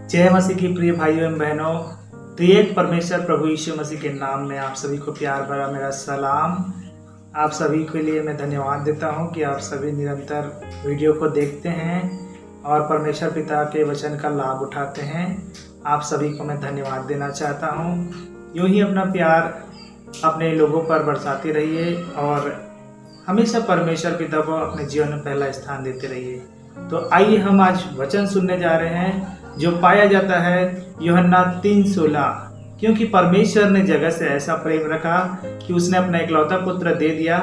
जय मसीह की प्रिय भाइयों एवं बहनों, त्रिएक परमेश्वर प्रभु यीशु मसीह के नाम में आप सभी को प्यार भरा मेरा सलाम। आप सभी के लिए मैं धन्यवाद देता हूं कि आप सभी निरंतर वीडियो को देखते हैं और परमेश्वर पिता के वचन का लाभ उठाते हैं। आप सभी को मैं धन्यवाद देना चाहता हूं। यूं ही अपना प्यार अपने लोगों पर बरसाते रहिए और हमेशा परमेश्वर पिता को अपने जीवन में पहला स्थान देते रहिए। तो आइए हम आज वचन सुनने जा रहे हैं जो पाया जाता है यूहन्ना 3:16। क्योंकि परमेश्वर ने जगत से ऐसा प्रेम रखा कि उसने अपना इकलौता पुत्र दे दिया,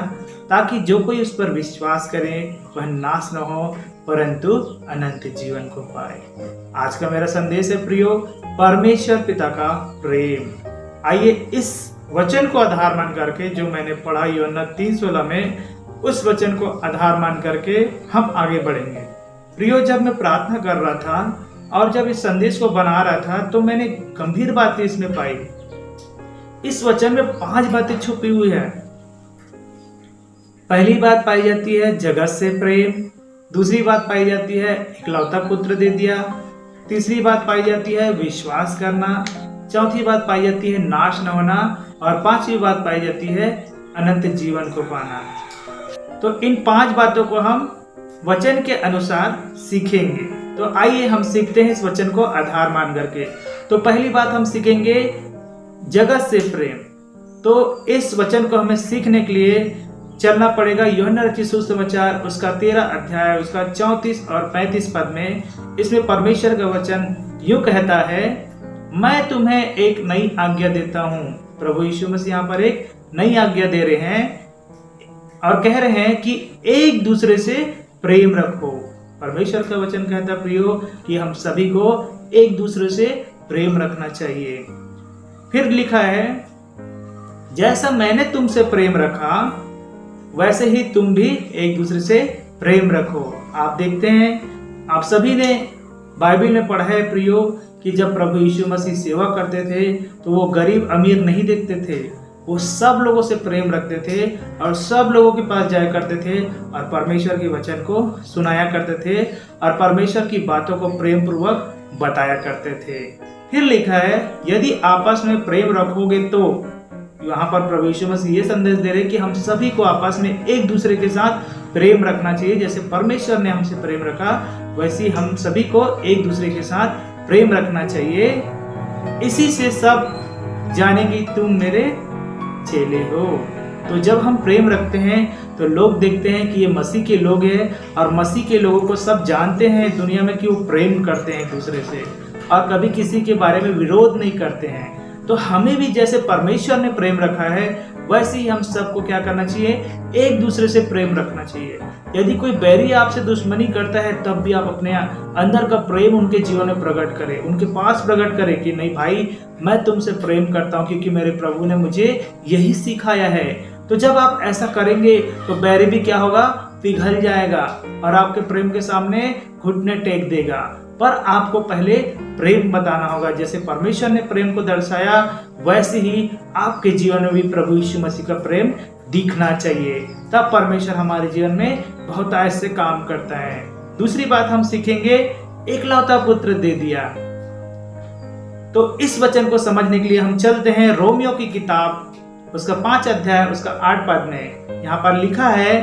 ताकि जो कोई उस पर विश्वास करे वह नाश न हो परंतु अनंत जीवन को पाए। आज का मेरा संदेश है प्रियो, परमेश्वर पिता का प्रेम। आइए इस वचन को आधार मान करके जो मैंने पढ़ा यूहन्ना 3:16 में, उस वचन को आधार मान करके हम आगे बढ़ेंगे। प्रियो, जब मैं प्रार्थना कर रहा था और जब इस संदेश को बना रहा था तो मैंने गंभीर बातें इसमें पाई। इस वचन में 5 बातें छुपी हुई है। पहली बात पाई जाती है जगत से प्रेम, दूसरी बात पाई जाती है इकलौता पुत्र दे दिया, तीसरी बात पाई जाती है विश्वास करना, चौथी बात पाई जाती है नाश न होना और 5वीं बात पाई जाती है अनंत जीवन को पाना। तो इन 5 बातों को हम वचन के अनुसार सीखेंगे। तो आइए हम सीखते हैं इस वचन को आधार मान करके। तो पहली बात हम सीखेंगे जगत से प्रेम। तो इस वचन को हमें सीखने के लिए चलना पड़ेगा यूहन्ना रचित सुसमाचार उसका 13 अध्याय उसका 34 और 35 पद में। इसमें परमेश्वर का वचन यूं कहता है, मैं तुम्हें एक नई आज्ञा देता हूं। प्रभु यीशु मसीह यहाँ पर एक नई आज्ञा दे रहे हैं और कह रहे हैं कि एक दूसरे से प्रेम रखो। परमेश्वर का वचन कहता है प्रियो कि हम सभी को एक दूसरे से प्रेम रखना चाहिए। फिर लिखा है, जैसा मैंने तुमसे प्रेम रखा वैसे ही तुम भी एक दूसरे से प्रेम रखो। आप देखते हैं, आप सभी ने बाइबल में पढ़ा है प्रियो कि जब प्रभु यीशु मसीह सेवा करते थे तो वो गरीब अमीर नहीं देखते थे, वो सब लोगों से प्रेम रखते थे और सब लोगों के पास जाया करते थे और परमेश्वर के वचन को सुनाया करते थे और परमेश्वर की बातों को प्रेम पूर्वक बताया करते थे। फिर लिखा है, यदि आपस में प्रेम रखोगे तो, यहाँ पर प्रभु यीशु मसीह ये संदेश दे रहे कि हम सभी को आपस में एक दूसरे के साथ प्रेम रखना चाहिए। जैसे परमेश्वर ने हमसे प्रेम रखा वैसे हम सभी को एक दूसरे के साथ प्रेम रखना चाहिए। इसी से सब जानेंगे तुम मेरे चेले हो। तो जब हम प्रेम रखते हैं तो लोग देखते हैं कि ये मसीह के लोग हैं और मसीह के लोगों को सब जानते हैं दुनिया में कि वो प्रेम करते हैं एक दूसरे से और कभी किसी के बारे में विरोध नहीं करते हैं। तो हमें भी जैसे परमेश्वर ने प्रेम रखा है वैसे ही हम सबको क्या करना चाहिए, एक दूसरे से प्रेम रखना चाहिए। यदि कोई बैरी आपसे दुश्मनी करता है तब भी आप अपने अंदर का प्रेम उनके जीवन में प्रकट करें, उनके पास प्रकट करें कि नहीं भाई, मैं तुमसे प्रेम करता हूँ क्योंकि मेरे प्रभु ने मुझे यही सिखाया है। तो जब आप ऐसा करेंगे तो बैरी भी क्या होगा, पिघल जाएगा और आपके प्रेम के सामने घुटने टेक देगा। पर आपको पहले प्रेम बताना होगा। जैसे परमेश्वर ने प्रेम को दर्शाया वैसे ही आपके जीवन में भी प्रभु यीशु मसीह का प्रेम दिखना चाहिए। तब परमेश्वर हमारे जीवन में बहुत ऐसे काम करता है। दूसरी बात हम सीखेंगे, इकलौता पुत्र दे दिया। तो इस वचन को समझने के लिए हम चलते हैं रोमियो की किताब उसका 5 अध्याय उसका 8 पद में। यहाँ पर लिखा है,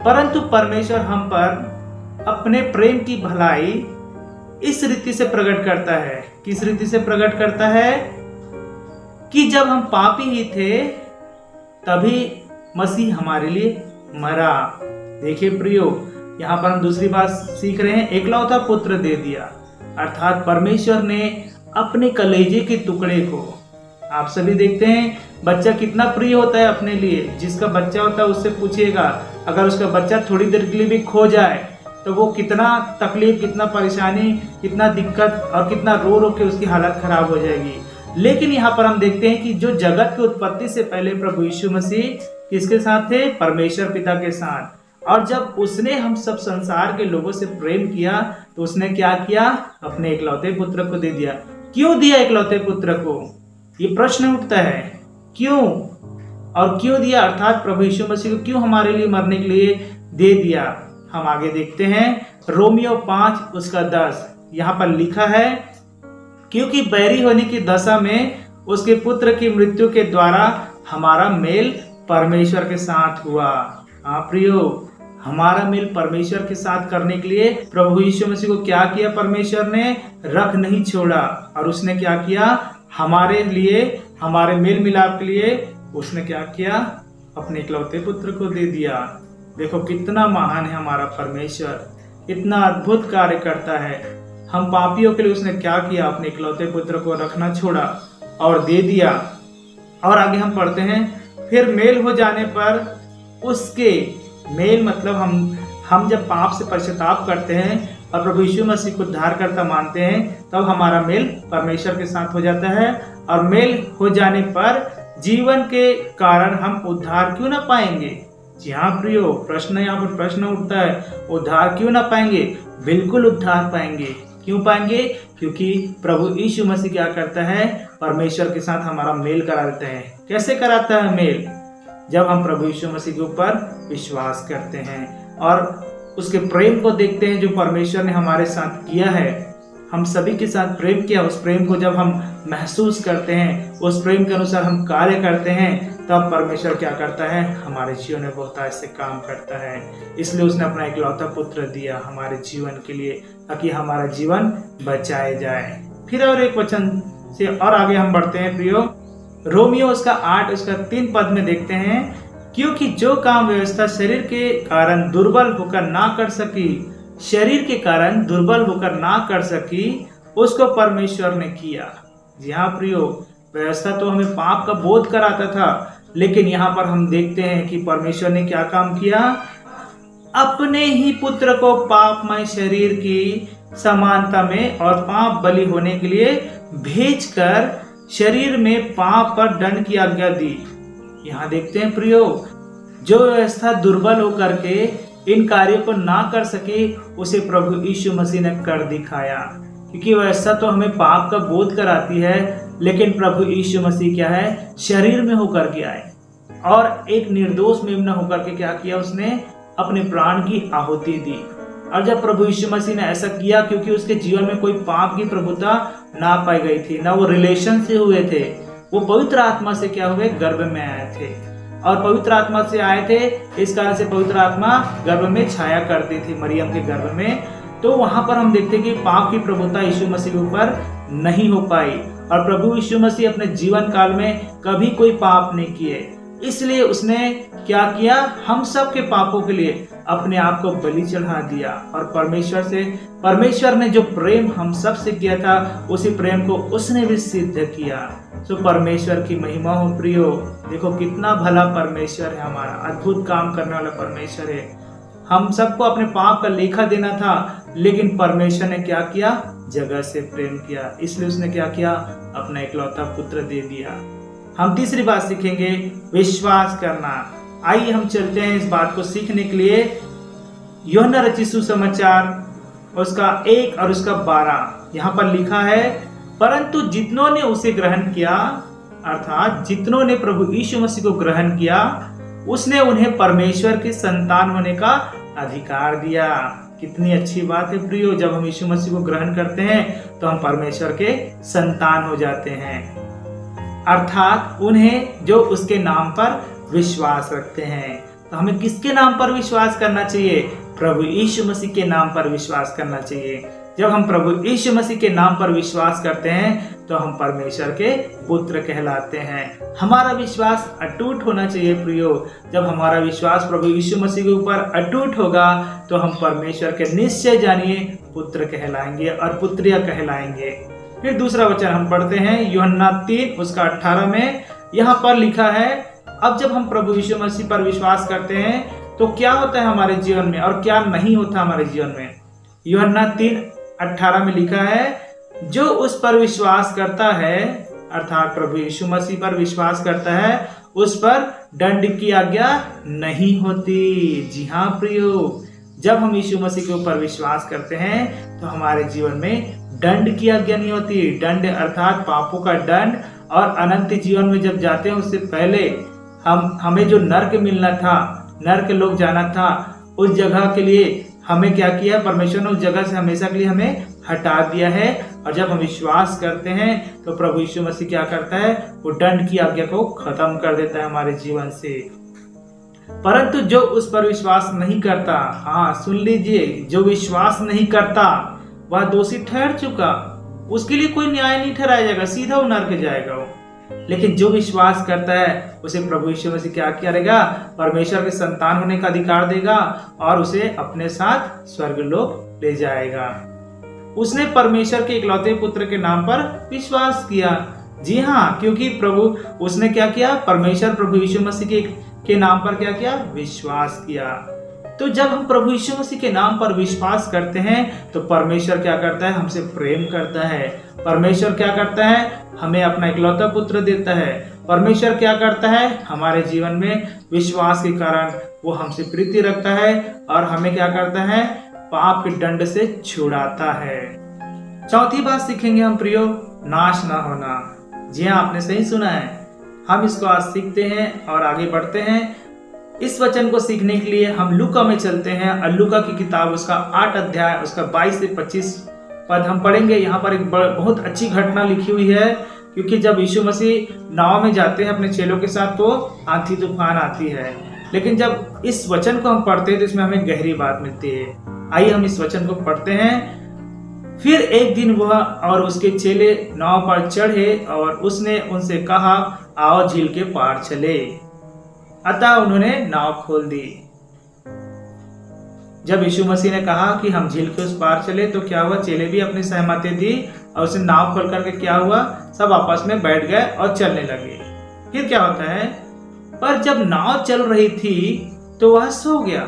परंतु परमेश्वर हम पर अपने प्रेम की भलाई इस रीति से प्रकट करता है। किस रीति से प्रकट करता है कि जब हम पापी ही थे तभी मसीह हमारे लिए मरा। देखिए प्रियो, यहाँ पर हम दूसरी बात सीख रहे हैं, इकलौता पुत्र दे दिया अर्थात परमेश्वर ने अपने कलेजे के टुकड़े को, आप सभी देखते हैं बच्चा कितना प्रिय होता है अपने लिए। जिसका बच्चा होता है उससे पूछिएगा, अगर उसका बच्चा थोड़ी देर के लिए भी खो जाए तो वो कितना तकलीफ, कितना परेशानी, कितना दिक्कत और कितना रो रो के उसकी हालत खराब हो जाएगी। लेकिन यहाँ पर हम देखते हैं कि जो जगत की उत्पत्ति से पहले प्रभु यीशु मसीह किसके साथ थे, परमेश्वर पिता के साथ। और जब उसने हम सब संसार के लोगों से प्रेम किया तो उसने क्या किया, अपने इकलौते पुत्र को दे दिया। क्यों दिया इकलौते पुत्र को, ये प्रश्न उठता है, क्यों और क्यों दिया, अर्थात प्रभु यीशु मसीह को क्यों हमारे लिए मरने के लिए दे दिया। हम आगे देखते हैं रोमियो 5 उसका 10। यहाँ पर लिखा है, क्योंकि बैरी होने की दशा में उसके पुत्र की मृत्यु के द्वारा हमारा मेल परमेश्वर के साथ हुआ। हाँ प्रियो, हमारा मेल परमेश्वर के साथ करने के लिए प्रभु यीशु मसीह को क्या किया, परमेश्वर ने रख नहीं छोड़ा और उसने क्या किया, हमारे लिए, हमारे मेल मिलाप के लिए उसने क्या किया, अपने इकलौते पुत्र को दे दिया। देखो कितना महान है हमारा परमेश्वर, इतना अद्भुत कार्य करता है। हम पापियों के लिए उसने क्या किया, अपने इकलौते पुत्र को रखना छोड़ा और दे दिया। और आगे हम पढ़ते हैं, फिर मेल हो जाने पर उसके मेल मतलब हम जब पाप से पश्चाताप करते हैं और प्रभु यीशु मसीह को उद्धारकर्ता मानते हैं, तब हमारा मेल परमेश्वर के साथ हो जाता है। और मेल हो जाने पर जीवन के कारण हम उद्धार क्यों ना पाएंगे। जी हाँ प्रियो, प्रश्न यहाँ पर प्रश्न उठता है, उद्धार क्यों ना पाएंगे। बिल्कुल उद्धार पाएंगे। क्यों पाएंगे, क्योंकि प्रभु यीशु मसीह क्या करता है, परमेश्वर के साथ हमारा मेल करा देता है। कैसे कराता है मेल, जब हम प्रभु यीशु मसीह के ऊपर विश्वास करते हैं और उसके प्रेम को देखते हैं जो परमेश्वर ने हमारे साथ किया है। हम सभी के साथ प्रेम किया, उस प्रेम को जब हम महसूस करते हैं, उस प्रेम के अनुसार हम कार्य करते हैं, तब परमेश्वर क्या करता है, हमारे जीवन में बहुत ऐसे काम करता है। इसलिए उसने अपना इकलौता पुत्र दिया हमारे जीवन के लिए, ताकि हमारा जीवन बचाया जाए। फिर और एक वचन से और आगे हम बढ़ते हैं प्रियो, रोमियो उसका 8 उसका 3 पद में देखते हैं, क्योंकि जो काम व्यवस्था शरीर के कारण दुर्बल होकर ना कर सकी, शरीर के कारण दुर्बल होकर ना कर सकी, उसको परमेश्वर ने किया। जी हाँ प्रियो, व्यवस्था तो हमें पाप का बोध कराता था, लेकिन यहाँ पर हम देखते हैं कि परमेश्वर ने क्या काम किया, अपने ही पुत्र को पापमय शरीर की समानता में और पाप बलि होने के लिए भेजकर शरीर में पाप पर दंड की आज्ञा दी। यहाँ देखते हैं प्रियो, जो व्यवस्था दुर्बल होकर के इन कार्यों को ना कर सके, उसे प्रभु यीशु मसीह ने कर दिखाया। क्योंकि व्यवस्था तो हमें पाप का बोध कराती है, लेकिन प्रभु यीशु मसीह क्या है, शरीर में होकर के आए और एक निर्दोष मेमना होकर के क्या किया, उसने अपने प्राण की आहुति दी। और जब प्रभु यीशु मसीह ने ऐसा किया, क्योंकि उसके जीवन में कोई पाप की प्रभुता ना पाई गई थी, ना वो रिलेशन से हुए थे, वो पवित्र आत्मा से क्या हुए, गर्भ में आए थे। और पवित्र आत्मा से आए थे, इस कारण से पवित्र आत्मा गर्भ में छाया करती थी, मरियम के गर्भ में। तो वहां पर हम देखते हैं कि पाप की प्रभुता यीशु मसीह के ऊपर नहीं हो पाई, और प्रभु यीशु मसीह अपने जीवन काल में कभी कोई पाप नहीं किए। इसलिए उसने क्या किया, हम सब के पापों के लिए अपने आप को बलि चढ़ा दिया। और परमेश्वर ने जो प्रेम हम सब से किया था, उसी प्रेम को उसने भी सिद्ध किया। तो परमेश्वर की महिमा हो प्रियो। देखो कितना भला परमेश्वर है हमारा, अद्भुत काम करने वाला परमेश्वर है। हम सबको अपने पाप का लेखा देना था, लेकिन परमेश्वर ने क्या किया, जगह से प्रेम किया। इसलिए उसने क्या किया, अपना इकलौता पुत्र दे दिया। हम तीसरी बात सीखेंगे, विश्वास करना। आइए हम चलते हैं इस बात को सीखने के लिए यूहन्ना रचित सुसमाचार उसका 1 और उसका 12। यहाँ पर लिखा है, परंतु जितनों ने उसे ग्रहण किया, अर्थात जितनों ने प्रभु यीशु मसीह को ग्रहण किया, उसने उन्हें परमेश्वर की संतान होने का अधिकार दिया। कितनी अच्छी बात है प्रियो, जब हम यीशु मसीह को ग्रहण करते हैं तो हम परमेश्वर के संतान हो जाते हैं, अर्थात उन्हें जो उसके नाम पर विश्वास रखते हैं। तो हमें किसके नाम पर विश्वास करना चाहिए, प्रभु यीशु मसीह के नाम पर विश्वास करना चाहिए। जब हम प्रभु यीशु मसीह के नाम पर विश्वास करते हैं तो हम परमेश्वर के पुत्र कहलाते हैं। हमारा विश्वास अटूट होना चाहिए प्रियो। जब हमारा विश्वास प्रभु यीशु मसीह के ऊपर अटूट होगा तो हम परमेश्वर के निश्चय जानिए पुत्र कहलाएंगे और पुत्रिया कहलाएंगे। फिर दूसरा वचन हम पढ़ते हैं यूहन्ना 3 उसका 18 में। यहाँ पर लिखा है, अब जब हम प्रभु यीशु मसीह पर विश्वास करते हैं तो क्या होता है हमारे जीवन में और क्या नहीं होता हमारे जीवन में। यूहन्ना 3:18 में लिखा है, जो उस पर विश्वास करता है, अर्थात प्रभु यीशु मसीह पर विश्वास करता है, उस पर दंड की आज्ञा नहीं होती। जी हाँ प्रियो, जब हम यीशु मसीह के ऊपर विश्वास करते हैं तो हमारे जीवन में दंड की आज्ञा नहीं होती। दंड अर्थात पापों का दंड, और अनंत जीवन में जब जाते हैं उससे पहले हमें जो नर्क मिलना था, नर्क लोग जाना था, उस जगह के लिए हमें क्या किया, परमेश्वर ने उस जगह से हमेशा के लिए हमें हटा दिया है। और जब हम विश्वास करते हैं तो प्रभु यीशु मसीह क्या करता है, वो दंड की आज्ञा को खत्म कर देता है हमारे जीवन से। परंतु जो उस पर विश्वास नहीं करता, हाँ सुन लीजिए, जो विश्वास नहीं करता वह दोषी ठहर चुका, उसके लिए कोई न्याय नहीं ठहराया जाएगा, सीधा वो नरक जाएगा वो। लेकिन जो विश्वास करता है उसे प्रभु यीशु मसीह क्या करेगा, परमेश्वर के संतान होने का अधिकार देगा और उसे अपने साथ स्वर्गलोक ले जाएगा। उसने परमेश्वर के इकलौते पुत्र के नाम पर विश्वास किया। जी हाँ, क्योंकि प्रभु उसने क्या किया, परमेश्वर प्रभु यीशु मसीह के नाम पर क्या किया, विश्वास किया। तो जब हम प्रभु यीशु मसीह के नाम पर विश्वास करते हैं तो परमेश्वर क्या करता है, हमसे प्रेम करता है। परमेश्वर क्या करता है, हमें अपना इकलौता पुत्र देता है। परमेश्वर क्या करता है, हमारे जीवन में विश्वास के कारण वो हमसे प्रीति रखता है और हमें क्या करता है, पाप के दंड से छुड़ाता है। चौथी बात सीखेंगे हम प्रियो, नाश ना होना। जी हाँ, आपने सही सुना है। हम इसको आज सीखते हैं और आगे बढ़ते हैं। इस वचन को सीखने के लिए हम लूका में चलते हैं और लूका की किताब उसका 8 अध्याय उसका 22 से 25 पद हम पढ़ेंगे। यहाँ पर एक बहुत अच्छी घटना लिखी हुई है, क्योंकि जब यीशु मसीह नाव में जाते हैं अपने चेलों के साथ तो आंधी तूफान आती है। लेकिन जब इस वचन को हम पढ़ते हैं तो इसमें हमें गहरी बात मिलती है। आइए हम इस वचन को पढ़ते हैं। फिर एक दिन वह और उसके चेले नाव पर चढ़े और उसने उनसे कहा, आओ झील के पार चले। अतः उन्होंने नाव खोल दी। जब यीशु मसीह ने कहा कि हम झील के उस पार चले तो क्या हुआ, चेले भी अपनी सहमति दी और उसने नाव खोल करके क्या हुआ, सब आपस में बैठ गए और चलने लगे। फिर क्या होता है, पर जब नाव चल रही थी तो वह सो गया।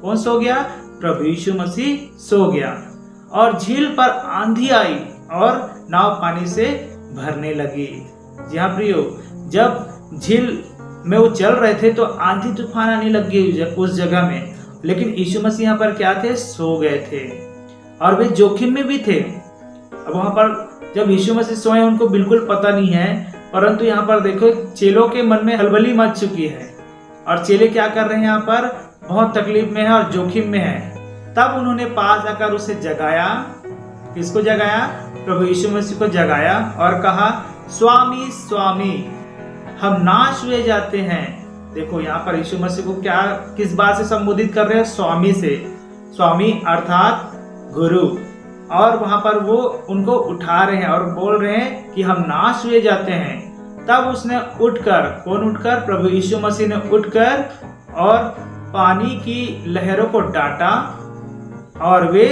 कौन सो गया, प्रभु यीशु मसीह सो गया। और झील पर आंधी आई और नाव पानी से भरने लगी। जी हाँ प्रियो, जब झील में वो चल रहे थे तो आंधी तूफान आने लग गई उस जगह में, लेकिन यीशु मसीह यहाँ पर क्या थे, सो गए थे और वे जोखिम में भी थे। अब वहां पर जब यीशु मसीह सोए उनको बिल्कुल पता नहीं है, परंतु यहाँ पर देखो चेलों के मन में हलबली मच चुकी है और चेले क्या कर रहे हैं, यहाँ पर बहुत तकलीफ में है और जोखिम में है। तब उन्होंने पास आकर उसे जगाया। किसको जगाया, प्रभु यीशु मसीह को जगाया और कहा, स्वामी स्वामी, हम नाश हुए जाते हैं। देखो यहाँ पर यीशु मसीह को क्या, किस बात से संबोधित कर रहे हैं, स्वामी से। स्वामी अर्थात गुरु। और वहां पर वो उनको उठा रहे हैं और बोल रहे हैं कि हम नाश हुए जाते हैं। तब उसने उठकर, कौन उठकर, प्रभु यीशु मसीह ने उठकर और पानी की लहरों को डांटा और वे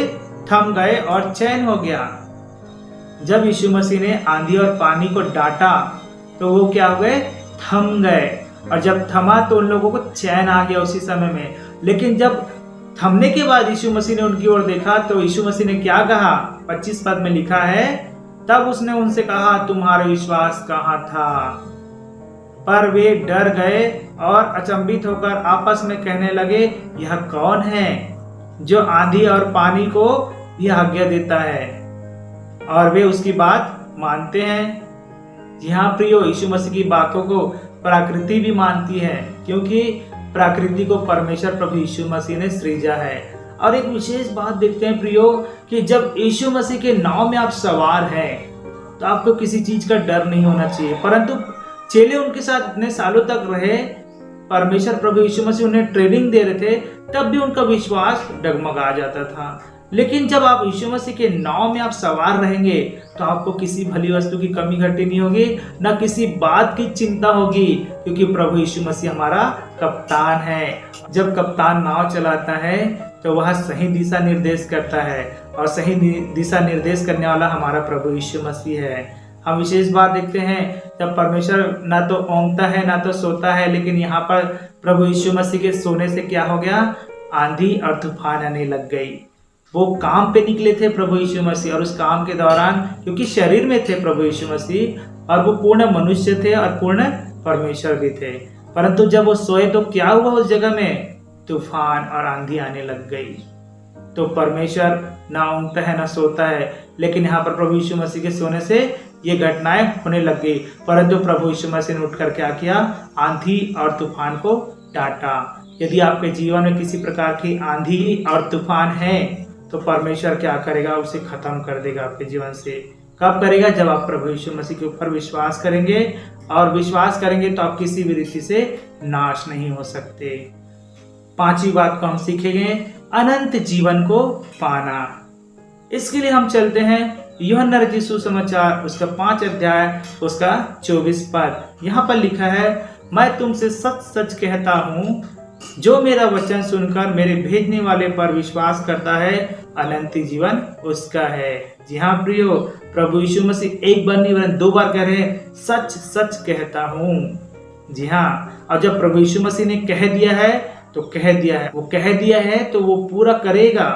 थम गए और चैन हो गया। जब यीशु मसीह ने आंधी और पानी को डांटा तो वो क्या हो गए, थम गए। और जब थमा तो उन लोगों को चैन आ गया उसी समय में। लेकिन जब थमने के बाद यीशु मसीह ने उनकी ओर देखा तो यीशु मसीह ने क्या कहा, 25 पद में लिखा है, तब उसने उनसे कहा, तुम्हारा विश्वास कहाँ था। पर वे डर गए और अचंभित होकर आपस में कहने लगे, यह कौन है जो आंधी और पानी को यह आज्ञा देता है और वे उसकी बात मानते हैं। जी हाँ प्रियो, यीशु मसीह की बातों को प्रकृति भी मानती है, क्योंकि प्रकृति को परमेश्वर प्रभु यीशु मसीह ने सृजा है। और एक विशेष बात देखते हैं प्रियो, कि जब यीशु मसीह के नाव में आप सवार हैं तो आपको किसी चीज का डर नहीं होना चाहिए। परंतु चेले उनके साथ इतने सालों तक रहे, परमेश्वर प्रभु यीशु मसीह उन्हें ट्रेनिंग दे रहे थे, तब भी उनका विश्वास डगमगा जाता था। लेकिन जब आप यीशु मसीह के नाव में आप सवार रहेंगे तो आपको किसी भली वस्तु की कमी घटी नहीं होगी, न किसी बात की चिंता होगी, क्योंकि प्रभु यीशु मसीह हमारा कप्तान है। जब कप्तान नाव चलाता है तो वह सही दिशा निर्देश करता है और सही दिशा निर्देश करने वाला हमारा प्रभु यीशु मसीह है। हम विशेष बात देखते हैं, जब परमेश्वर ना तो ऊँघता है ना तो सोता है, लेकिन यहाँ पर प्रभु यीशु मसीह के सोने से क्या हो गया, आंधी और तूफान आने लग गई। वो काम पे निकले थे प्रभु यीशु मसीह, और उस काम के दौरान क्योंकि शरीर में थे प्रभु यीशु मसीह और वो पूर्ण मनुष्य थे और पूर्ण परमेश्वर भी थे, परंतु जब वो सोए तो क्या हुआ, उस जगह में तूफान और आंधी आने लग गई। तो परमेश्वर ना ऊँघता है ना सोता है, लेकिन यहाँ पर प्रभु यीशु मसीह के सोने से ये घटनाएं होने लग गई। परंतु प्रभु यीशु मसीह ने उठकर क्या किया, आंधी और तूफान को डांटा। यदि आपके जीवन में किसी प्रकार की आंधी और तूफान है तो परमेश्वर क्या करेगा, उसे खत्म कर देगा आपके जीवन से। कब करेगा? जब आप प्रभु यीशु मसीह के ऊपर विश्वास करेंगे, और विश्वास करेंगे तो आप किसी भी रीति से नाश नहीं हो सकते। पांचवी बात को हम सीखेंगे, अनंत जीवन को पाना। इसके लिए हम चलते हैं यूहन्ना रचित सुसमाचार उसका 5 अध्याय उसका 24 पद। यहाँ पर लिखा है, मैं तुमसे सच सच कहता हूँ, जो मेरा वचन सुनकर मेरे भेजने वाले पर विश्वास करता है, अनंत जीवन उसका है। जी हाँ प्रियो, प्रभु यीशु मसीह एक बार नहीं वरन 2 बार कह रहे हैं, सच सच कहता हूँ। जी हाँ, और जब प्रभु यीशु मसीह ने कह दिया है तो कह दिया है, वो कह दिया है तो वो पूरा करेगा।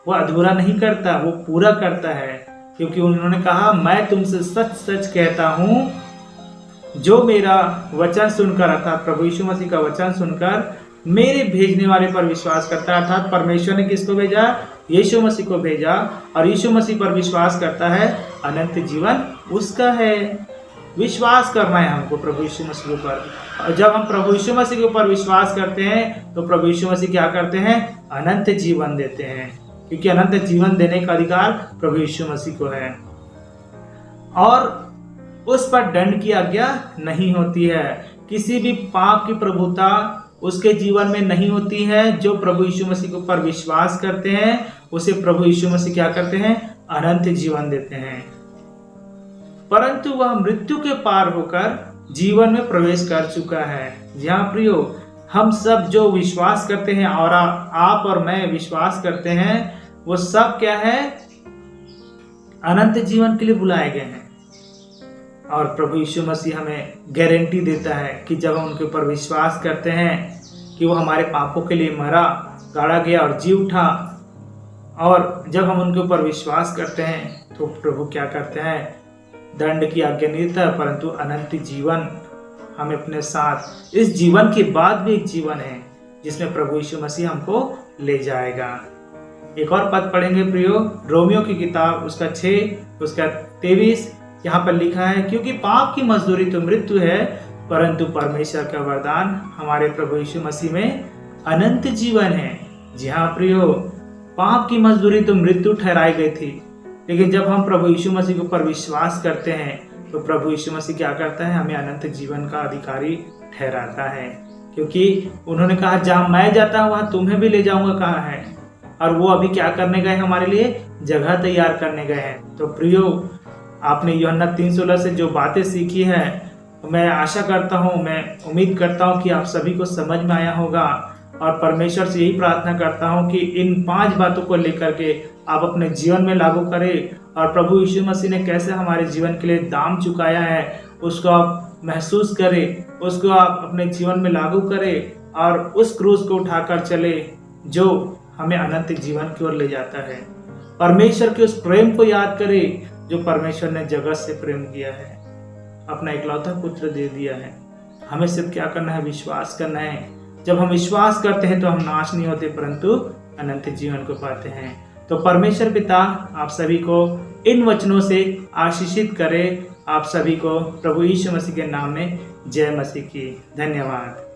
वो अधूरा नहीं करता, वो पूरा करता है, क्योंकि उन्होंने कहा, मैं तुमसे सच सच कहता हूँ, जो मेरा वचन सुनकर, अर्थात प्रभु यीशु मसीह का वचन सुनकर मेरे भेजने वाले पर विश्वास करता है, अर्थात परमेश्वर ने किसको भेजा? यीशु मसीह को भेजा, और यीशु मसीह पर विश्वास करता है, अनंत जीवन उसका है। विश्वास करना है हमको प्रभु यीशु मसीह के ऊपर, और जब हम प्रभु यीशु मसीह के ऊपर विश्वास करते हैं तो प्रभु यीशु मसीह क्या करते हैं? अनंत जीवन देते हैं, क्योंकि अनंत जीवन देने का अधिकार प्रभु यीशु मसीह को है। और उस पर दंड की आज्ञा नहीं होती है, किसी भी पाप की प्रभुता उसके जीवन में नहीं होती है। जो प्रभु यीशु मसीह के ऊपर विश्वास करते हैं, उसे प्रभु यीशु मसीह क्या करते हैं? अनंत जीवन देते हैं। परंतु वह मृत्यु के पार होकर जीवन में प्रवेश कर चुका है। जहाँ प्रियो, हम सब जो विश्वास करते हैं, और आप और मैं विश्वास करते हैं, वो सब क्या है? अनंत जीवन के लिए बुलाए गए हैं। और प्रभु यीशु मसीह हमें गारंटी देता है कि जब हम उनके ऊपर विश्वास करते हैं कि वो हमारे पापों के लिए मरा, गाड़ा गया और जी उठा, और जब हम उनके ऊपर विश्वास करते हैं तो प्रभु क्या करते हैं? दंड की आज्ञा नहीं देता, परंतु अनंत जीवन हमें अपने साथ, इस जीवन के बाद भी एक जीवन है जिसमें प्रभु यीशु मसीह हमको ले जाएगा। एक और पद पढ़ेंगे प्रियो, रोमियो की किताब उसका 6 उसका 23। यहाँ पर लिखा है, क्योंकि पाप की मजदूरी तो मृत्यु है, परंतु परमेश्वर का वरदान हमारे प्रभु यीशु मसीह में अनंत जीवन है। जी हाँ प्रियो, पाप की मजदूरी तो मृत्यु ठहराई गई थी, लेकिन जब हम प्रभु यीशु मसीह के ऊपर विश्वास करते हैं तो प्रभु यीशु मसीह क्या करता है? हमें अनंत जीवन का अधिकारी ठहराता है, क्योंकि उन्होंने कहा, जहाँ मैं जाता हूँ वहाँ तुम्हें भी ले जाऊंगा कहा है। और वो अभी क्या करने गए? हमारे लिए जगह तैयार करने गए हैं। तो प्रियो, आपने यूहन्ना 3:16 से जो बातें सीखी है, मैं आशा करता हूँ, मैं उम्मीद करता हूँ कि आप सभी को समझ में आया होगा। और परमेश्वर से यही प्रार्थना करता हूँ कि इन 5 बातों को लेकर के आप अपने जीवन में लागू करें, और प्रभु यीशु मसीह ने कैसे हमारे जीवन के लिए दाम चुकाया है उसको आप महसूस करें, उसको आप अपने जीवन में लागू करें, और उस क्रूस को उठाकर चले जो हमें अनंत जीवन की ओर ले जाता है। परमेश्वर के उस प्रेम को याद करें जो परमेश्वर ने जगत से प्रेम किया है, अपना इकलौता पुत्र दे दिया है। हमें सिर्फ क्या करना है? विश्वास करना है। जब हम विश्वास करते हैं तो हम नाश नहीं होते, परंतु अनंत जीवन को पाते हैं। तो परमेश्वर पिता आप सभी को इन वचनों से आशीषित करे। आप सभी को प्रभु यीशु मसीह के नाम में जय मसीह की। धन्यवाद।